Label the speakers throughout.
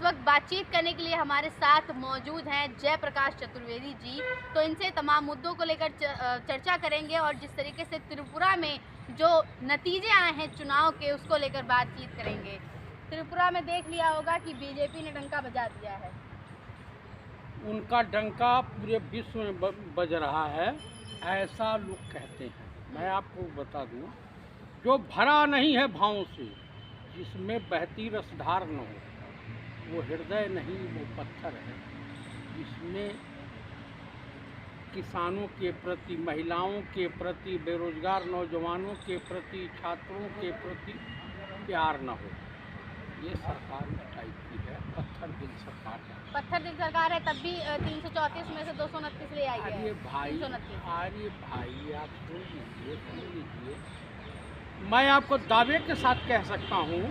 Speaker 1: वक्त बातचीत करने के लिए हमारे साथ मौजूद हैं जयप्रकाश चतुर्वेदी जी। तो इनसे तमाम मुद्दों को लेकर चर्चा करेंगे और जिस तरीके से त्रिपुरा में जो नतीजे आए हैं चुनाव के उसको लेकर बातचीत करेंगे। त्रिपुरा में देख लिया होगा कि बीजेपी ने डंका बजा दिया है।
Speaker 2: उनका डंका पूरे विश्व में बज रहा है, ऐसा लोग कहते हैं। मैं आपको बता दूं, जो भरा नहीं है भावों से, जिसमें बहती रसधार न हो, वो हृदय नहीं, वो पत्थर है। जिसमें किसानों के प्रति, महिलाओं के प्रति, बेरोजगार नौजवानों के प्रति, छात्रों के प्रति प्यार न हो, ये सरकार इस टाइप की है। पत्थर दिल सरकार है।
Speaker 1: पत्थर दिल सरकार है, तब भी 334 में से 229 ले आई है।
Speaker 2: अरे भाई, आप सुन लीजिए। मैं आपको दावे के साथ कह सकता हूँ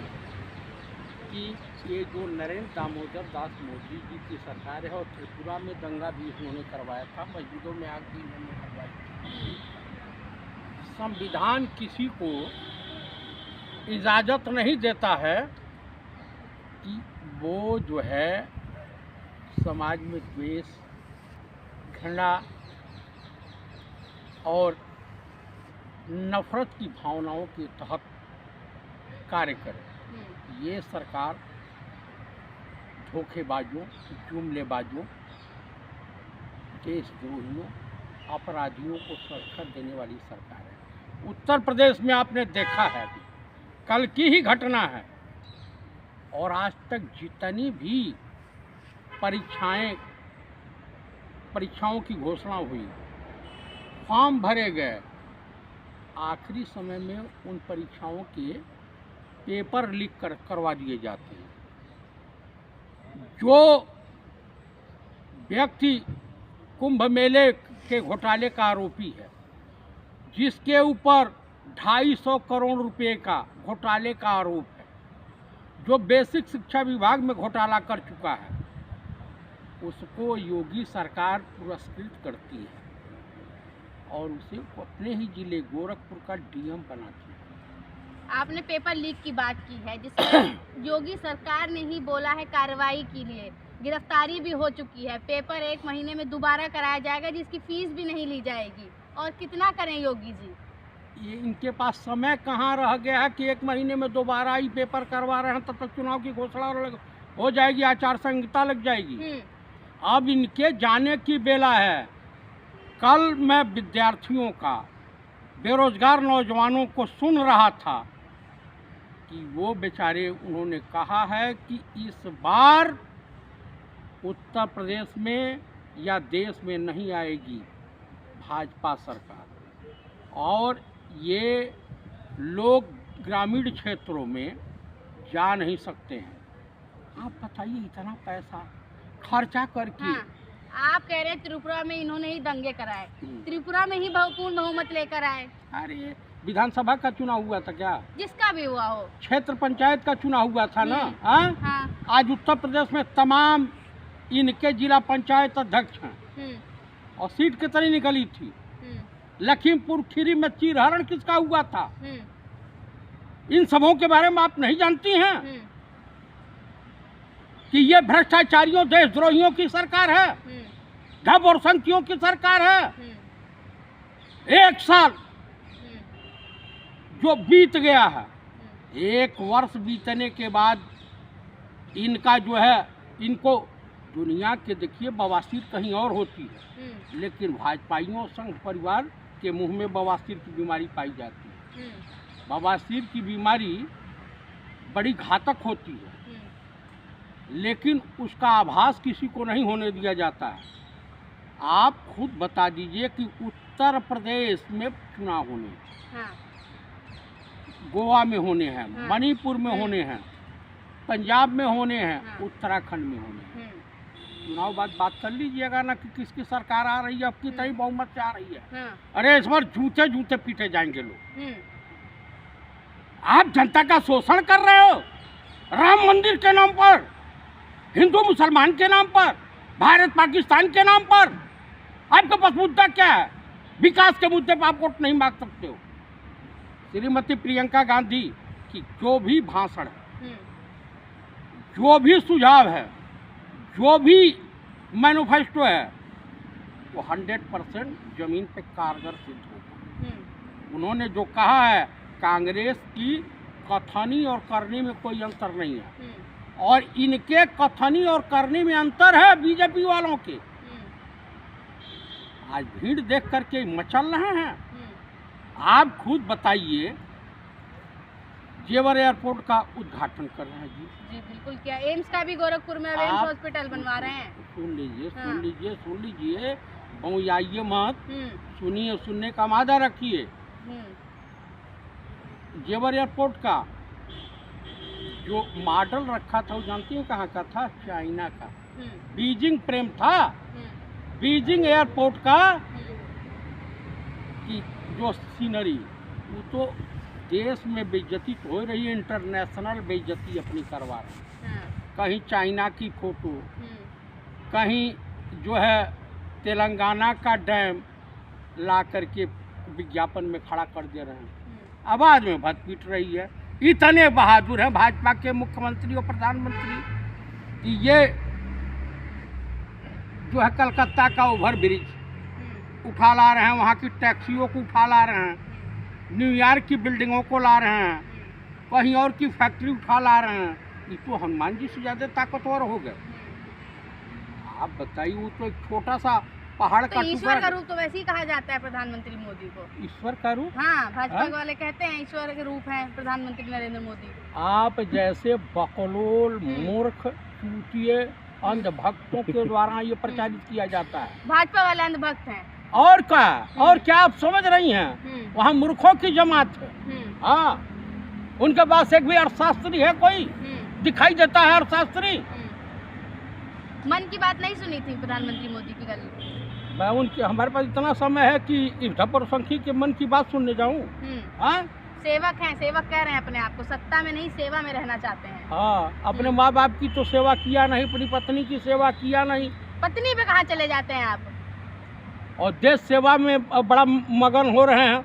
Speaker 2: कि ये जो नरेंद्र दामोदर दास मोदी जी की सरकार है, और त्रिपुरा में दंगा भी उन्होंने करवाया था, मस्जिदों में आग भी उन्होंने करवाई। संविधान किसी को इजाज़त नहीं देता है कि वो जो है समाज में द्वेष, घृणा और नफरत की भावनाओं के तहत कार्य करे। ये सरकार धोखेबाजों, जुमलेबाजों, देशद्रोहियों, अपराधियों को सुरक्षा देने वाली सरकार है। उत्तर प्रदेश में आपने देखा है, कल की ही घटना है, और आज तक जितनी भी परीक्षाओं की घोषणा हुई, फॉर्म भरे गए, आखिरी समय में उन परीक्षाओं के पेपर लीक करवा दिए जाते हैं। जो व्यक्ति कुंभ मेले के घोटाले का आरोपी है, जिसके ऊपर 250 करोड़ रुपए का घोटाले का आरोप है, जो बेसिक शिक्षा विभाग में घोटाला कर चुका है, उसको योगी सरकार पुरस्कृत करती है और उसे अपने ही जिले गोरखपुर का डीएम बनाती है।
Speaker 1: आपने पेपर लीक की बात की है, जिसमें योगी सरकार ने ही बोला है कार्रवाई के लिए, गिरफ्तारी भी हो चुकी है। पेपर 1 महीने में दोबारा कराया जाएगा, जिसकी फीस भी नहीं ली जाएगी। और कितना करें योगी जी?
Speaker 2: ये इनके पास समय कहाँ रह गया है कि 1 महीने में दोबारा ही पेपर करवा रहे हैं, तब तक चुनाव की घोषणा हो जाएगी, आचार संहिता लग जाएगी। अब इनके जाने की बेला है। कल मैं विद्यार्थियों का, बेरोजगार नौजवानों को सुन रहा था कि वो बेचारे, उन्होंने कहा है कि इस बार उत्तर प्रदेश में या देश में नहीं आएगी भाजपा सरकार, और ये लोग ग्रामीण क्षेत्रों में जा नहीं सकते हैं। आप बताइए, इतना पैसा खर्चा करके।
Speaker 1: हाँ, आप कह रहे हैं त्रिपुरा में इन्होंने ही दंगे कराए, त्रिपुरा में ही पूर्ण बहुमत लेकर आए।
Speaker 2: अरे विधानसभा का चुनाव हुआ था क्या?
Speaker 1: जिसका भी हुआ हो,
Speaker 2: क्षेत्र पंचायत का चुनाव हुआ था ना।
Speaker 1: हाँ।
Speaker 2: आज उत्तर प्रदेश में तमाम इनके जिला पंचायत अध्यक्ष हैं, और सीट कितनी निकली थी? लखीमपुर खीरी में चीरहरण किसका हुआ था? इन सबों के बारे में आप नहीं जानती हैं कि ये भ्रष्टाचारियों, देशद्रोहियों की सरकार है, ढब और संतियों की सरकार है। 1 साल जो बीत गया है, 1 वर्ष बीतने के बाद इनका जो है, इनको दुनिया के देखिए बवासीर कहीं और होती है, लेकिन भाजपाइयों संघ परिवार के मुंह में बवासीर की बीमारी पाई जाती है। बवासीर की बीमारी बड़ी घातक होती है, लेकिन उसका आभास किसी को नहीं होने दिया जाता है। आप खुद बता दीजिए कि उत्तर प्रदेश में चुनाव होने हैं, गोवा में होने हैं, मणिपुर में होने हैं, पंजाब में होने हैं, उत्तराखंड में होने हैं। चुनाव बाद बात कर लीजिएगा ना कि किसकी सरकार आ रही है, अब कितनी बहुमत से आ रही है। अरे इस बार जूते जूते पीटे जाएंगे लोग। आप जनता का शोषण कर रहे हो, राम मंदिर के नाम पर, हिंदू मुसलमान के नाम पर, भारत पाकिस्तान के नाम पर। आपके पास मुद्दा क्या है? विकास के मुद्दे पर आप वोट नहीं मांग सकते हो। श्रीमती प्रियंका गांधी की जो भी भाषण है, जो भी सुझाव है, जो भी मैनिफेस्टो है, वो 100% जमीन पे कारगर सिद्ध होगा। उन्होंने जो कहा है, कांग्रेस की कथनी और करनी में कोई अंतर नहीं है, और इनके कथनी और करनी में अंतर है बीजेपी वालों के। आज भीड़ देख करके मचल रहे हैं। आप खुद बताइए, जेवर एयरपोर्ट का उद्घाटन कर रहे हैं
Speaker 1: जी बिल्कुल। क्या एम्स का भी गोरखपुर में एम्स हॉस्पिटल बनवा रहे हैं?
Speaker 2: सुन लीजिए, बहुआइए मत, सुनिए, सुनने का मादा रखिए। जेवर एयरपोर्ट का जो मॉडल रखा था, वो जानती हैं कहाँ का था? चाइना का। बीजिंग प्रेम था बीजिंग एयरपोर्ट का, कि जो सीनरी, वो तो देश में बेइज्जती हो रही है, इंटरनेशनल बेइज्जती अपनी करवा रहे हैं। कहीं चाइना की फोटो, कहीं जो है तेलंगाना का डैम ला करके विज्ञापन में खड़ा कर दे रहे हैं। आवाज़ में भत पीट रही है। इतने बहादुर हैं भाजपा के मुख्यमंत्री और प्रधानमंत्री कि ये जो है कलकत्ता का ओवर ब्रिज उठा ला रहे हैं, वहाँ की टैक्सियों को उठा ला रहे हैं, न्यूयॉर्क की बिल्डिंगों को ला रहे हैं, कहीं और की फैक्ट्री उठा ला रहे हैं। ये तो हनुमान जी से ज़्यादा ताकतवर हो गए। आप बताइए, वो तो एक छोटा सा पहाड़ का
Speaker 1: ईश्वर का रूप तो वैसे ही कहा जाता है प्रधानमंत्री मोदी को।
Speaker 2: ईश्वर का रूप?
Speaker 1: हाँ, भाजपा वाले कहते हैं ईश्वर के रूप है प्रधानमंत्री नरेंद्र मोदी।
Speaker 2: आप जैसे बकलोल, मूर्ख, चूतिए, अंधभक्तों के द्वारा ये प्रचारित किया जाता है।
Speaker 1: भाजपा वाले अंधभक्त हैं।
Speaker 2: और क्या आप समझ रही हैं? वहाँ मूर्खों की जमात है। हाँ, उनके पास एक भी अर्थशास्त्री है कोई? दिखाई देता है अर्थशास्त्री?
Speaker 1: मन की बात नहीं सुनी थी प्रधानमंत्री मोदी की कल?
Speaker 2: मैं उनकी, हमारे पास इतना समय है कि इस ढप्पर संखी के मन की बात सुनने जाऊं? हाँ,
Speaker 1: सेवक हैं, सेवक कह रहे हैं अपने आप को, सत्ता में नहीं सेवा में रहना चाहते हैं।
Speaker 2: हाँ, अपने माँ बाप की तो सेवा किया नहीं, अपनी पत्नी की सेवा किया नहीं।
Speaker 1: पत्नी पे कहाँ चले जाते हैं आप?
Speaker 2: और देश सेवा में बड़ा मगन हो रहे हैं।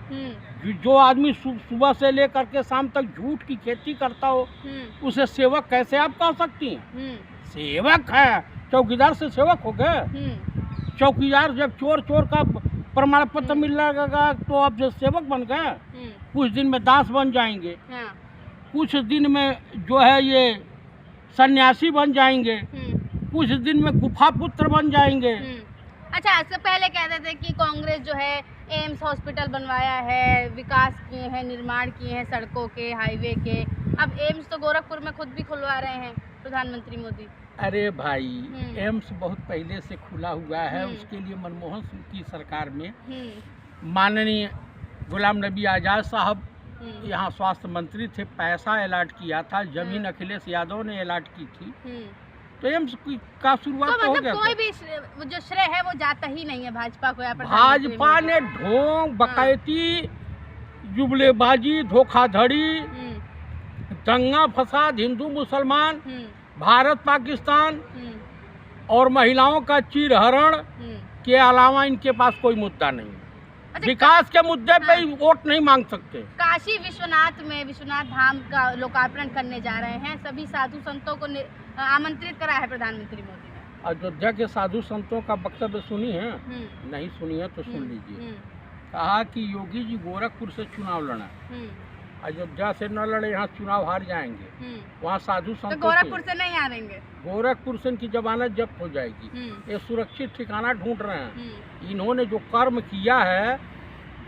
Speaker 2: जो आदमी सुबह से लेकर के शाम तक झूठ की खेती करता हो, उसे सेवक कैसे आप कह सकती हैं? सेवक है, चौकीदार से सेवक हो गए। चौकीदार जब चोर का प्रमाण पत्र मिल लगेगा तो आप जो सेवक बन गए। कुछ दिन में दास बन जाएंगे, कुछ दिन में जो है ये सन्यासी बन जाएंगे, कुछ दिन में गुफा पुत्र बन जाएंगे।
Speaker 1: अच्छा, इससे पहले कहते थे कि कांग्रेस जो है एम्स हॉस्पिटल बनवाया है, विकास किए हैं, निर्माण किए हैं सड़कों के, हाईवे के। अब एम्स तो गोरखपुर में खुद भी खुलवा रहे हैं प्रधानमंत्री मोदी।
Speaker 2: अरे भाई, एम्स बहुत पहले से खुला हुआ है। उसके लिए मनमोहन सिंह की सरकार में माननीय गुलाम नबी आज़ाद साहब यहाँ स्वास्थ्य मंत्री थे, पैसा अलॉट किया था, जमीन अखिलेश यादव ने अलॉट की थी, तो एम्स का शुरुआत तो हो गया।
Speaker 1: कोई भी जो श्रेय है वो जाता ही नहीं है भाजपा को।
Speaker 2: भाजपा ने ढोंग, बकैती, जुमलेबाजी, धोखाधड़ी, दंगा फसाद, हिंदू मुसलमान, भारत पाकिस्तान और महिलाओं का चीरहरण के अलावा इनके पास कोई मुद्दा नहीं। विकास के मुद्दे पे वोट नहीं मांग सकते।
Speaker 1: काशी विश्वनाथ में विश्वनाथ धाम का लोकार्पण करने जा रहे हैं, सभी साधु संतों को आमंत्रित करा है प्रधानमंत्री मोदी ने।
Speaker 2: अयोध्या के साधु संतों का वक्तव्य सुनी है? नहीं सुनी है तो सुन लीजिए। कहा कि योगी जी गोरखपुर से चुनाव लड़ा, अयोध्या से न लड़े, यहाँ चुनाव हार जाएंगे। वहाँ साधु संतों,
Speaker 1: तो गोरखपुर से नहीं हारेंगे।
Speaker 2: गोरखपुर से इनकी जमानत जब्त हो जाएगी। ये सुरक्षित ठिकाना ढूंढ रहे हैं। इन्होंने जो कर्म किया है,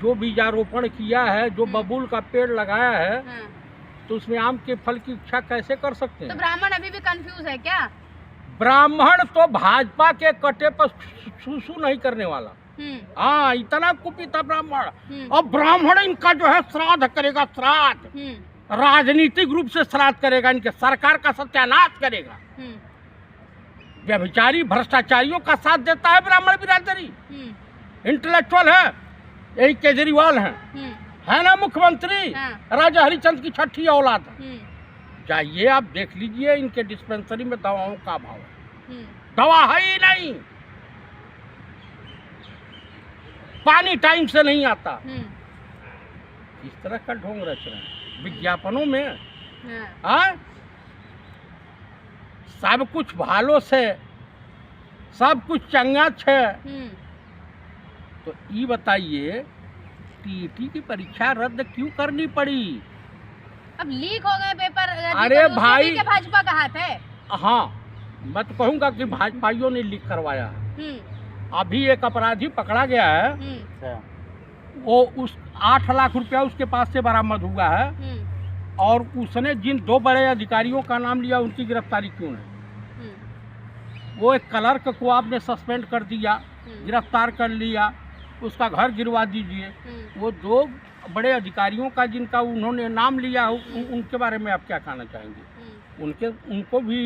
Speaker 2: जो बीजारोपण किया है, जो बबूल का पेड़ लगाया है, तो उसमें आम के फल की इच्छा कैसे कर सकते हैं?
Speaker 1: तो ब्राह्मण अभी भी कंफ्यूज है क्या?
Speaker 2: ब्राह्मण तो भाजपा के कटे पर सुसु नहीं करने वाला। हाँ, इतना कुपित है ब्राह्मण। अब ब्राह्मण इनका जो है श्राद्ध करेगा, श्राद्ध, राजनीतिक रूप से श्राद्ध करेगा, इनके सरकार का सत्यानाश करेगा। व्यभिचारी भ्रष्टाचारियों का साथ देता है ब्राह्मण बिरादरी। इंटेलेक्चुअल है, यही केजरीवाल है ना मुख्यमंत्री, राजा हरिचंद की छठी औलाद है। जाइए आप देख लीजिए, इनके डिस्पेंसरी में दवाओं का अभाव है, दवा है ही नहीं, पानी टाइम से नहीं आता। इस तरह का ढोंग रच रहे हैं विज्ञापनों में। सब कुछ भालो से, सब कुछ चंगा छे। तो ये बताइए टीईटी की परीक्षा रद्द क्यों करनी पड़ी?
Speaker 1: अब लीक हो गए पेपर।
Speaker 2: अरे
Speaker 1: तो
Speaker 2: भाई,
Speaker 1: उसमें भी क्या भाजपा का हाथ है?
Speaker 2: हाँ, मैं तो कहूँगा कि भाजपाइयों ने लीक करवाया। अभी एक अपराधी पकड़ा गया है, वो उस 8 लाख रुपया उसके पास से बरामद हुआ है, और उसने जिन 2 बड़े अधिकारियों का नाम लिया उनकी गिरफ्तारी क्यों नहीं? वो एक क्लर्क को आपने सस्पेंड कर दिया, गिरफ्तार कर लिया, उसका घर गिरवा दीजिए। वो 2 बड़े अधिकारियों का जिनका उन्होंने नाम लिया उनके बारे में आप क्या कहना चाहेंगे? उनको भी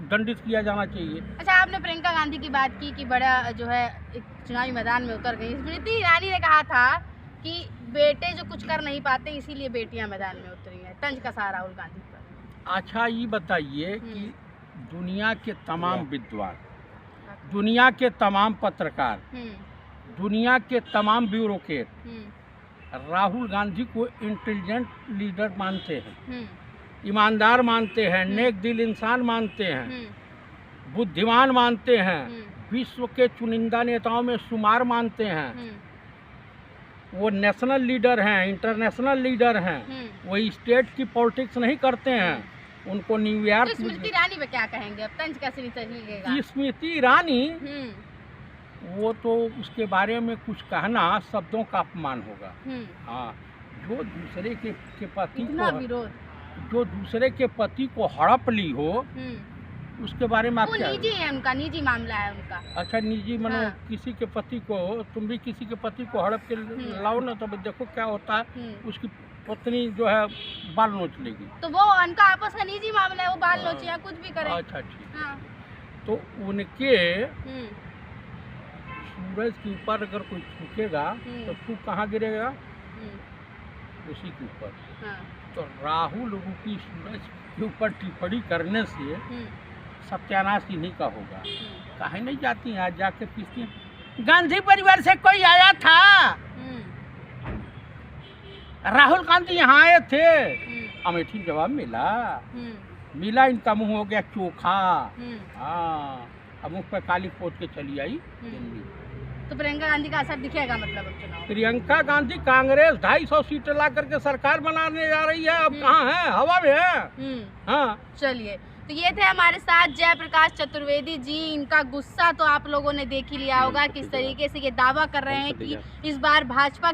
Speaker 2: दंडित किया जाना चाहिए।
Speaker 1: अच्छा, आपने प्रियंका गांधी की बात की कि बड़ा जो है एक चुनावी मैदान में उतर गई। स्मृति ईरानी ने कहा था कि बेटे जो कुछ कर नहीं पाते इसीलिए बेटियां मैदान में उतरी हैं। तंज कसा राहुल गांधी पर।
Speaker 2: अच्छा, ये बताइए कि दुनिया के तमाम विद्वान, दुनिया के तमाम पत्रकार, दुनिया के तमाम ब्यूरोक्रेट राहुल गांधी को इंटेलिजेंट लीडर मानते हैं, ईमानदार मानते हैं, नेक दिल इंसान मानते हैं, बुद्धिमान मानते हैं, विश्व के चुनिंदा नेताओं में शुमार मानते हैं। वो नेशनल लीडर हैं, इंटरनेशनल लीडर हैं, वो स्टेट की पॉलिटिक्स नहीं करते हैं। उनको न्यूयॉर्क।
Speaker 1: तो स्मृति ईरानी पे क्या कहेंगे? अब तंज कैसे नहीं चलेगा?
Speaker 2: स्मृति ईरानी, वो तो उसके बारे में कुछ कहना शब्दों का अपमान होगा। हाँ, जो दूसरे के पति को
Speaker 1: विरोध, जो
Speaker 2: दूसरे के पति को हड़प ली हो, उसके बारे में आप क्या?
Speaker 1: निजी है, उनका निजी मामला है उनका।
Speaker 2: अच्छा, निजी मानो। हाँ। किसी के पति को, तुम भी किसी के पति को हड़प के लाओ ना, तो देखो क्या होता है, उसकी पत्नी जो है बाल नोच लेगी।
Speaker 1: तो वो उनका आपस का निजी मामला है, वो बाल नोचे या कुछ भी करे।
Speaker 2: अच्छा, ठीक। हाँ। तो उनके सूरज के ऊपर अगर कोई थूकेगा तो थूक कहाँ गिरेगा? उसी के ऊपर। हाँ। तो राहुल रूपी सूरज के ऊपर टिप्पणी करने से सत्यानाश इन्हीं का होगा। काहे नहीं जाती हैं, आज जाके पूछती हैं गांधी परिवार से कोई आया था? राहुल गांधी यहाँ आए थे? अमेठी जवाब मिला, इनका मुंह हो गया चोखा। हाँ, अब मुख पे काली पोत के चली आई दिल्ली।
Speaker 1: तो प्रियंका गांधी का असर दिखेगा मतलब अब चुनाव?
Speaker 2: प्रियंका गांधी कांग्रेस 250 सीटें ला करके सरकार बनाने जा रही है। अब कहाँ है? हवा में है। हाँ,
Speaker 1: चलिए, तो ये थे हमारे साथ जयप्रकाश चतुर्वेदी जी। इनका गुस्सा तो आप लोगों ने देख ही लिया होगा, किस तरीके से ये दावा कर रहे हैं कि इस बार भाजपा